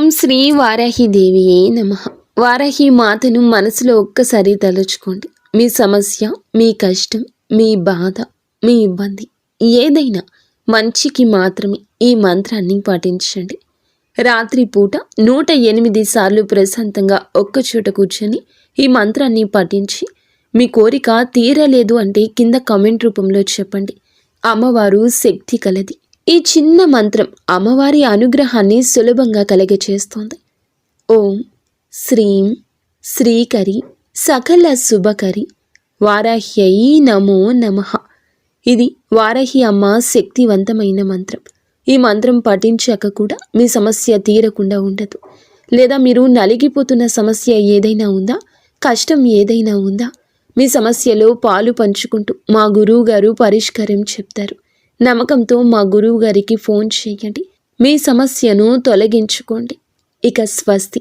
ఓం శ్రీ వారాహిదేవియే నమః. వారాహి మాతను మనసులో ఒక్కసారి తలుచుకోండి. మీ సమస్య, మీ కష్టం, మీ బాధ, మీ ఇబ్బంది ఏదైనా మంచికి మాత్రమే ఈ మంత్రాన్ని పాటించండి. రాత్రిపూట 108 సార్లు ప్రశాంతంగా ఒక్కచోట కూర్చొని ఈ మంత్రాన్ని పఠించి మీ కోరిక తీరలేదు అంటే కింద కామెంట్ రూపంలో చెప్పండి. అమ్మవారు శక్తి కలది. ఈ చిన్న మంత్రం అమ్మవారి అనుగ్రహాన్ని సులభంగా కలిగచేస్తోంది. ఓం శ్రీం శ్రీకరి సకల శుభకరి వారాహ్యై నమో నమః. ఇది వారాహి అమ్మ శక్తివంతమైన మంత్రం. ఈ మంత్రం పఠించాక కూడా మీ సమస్య తీరకుండా ఉండదు. లేదా మీరు నలిగిపోతున్న సమస్య ఏదైనా ఉందా, కష్టం ఏదైనా ఉందా, మీ సమస్యలో పాలు పంచుకుంటూ మా గురువుగారు పరిష్కారం చెప్తారు. నమ్మకంతో మా గురువు గారికి ఫోన్ చేయండి. మీ సమస్యను తొలగించుకోండి. ఇక స్వస్తి.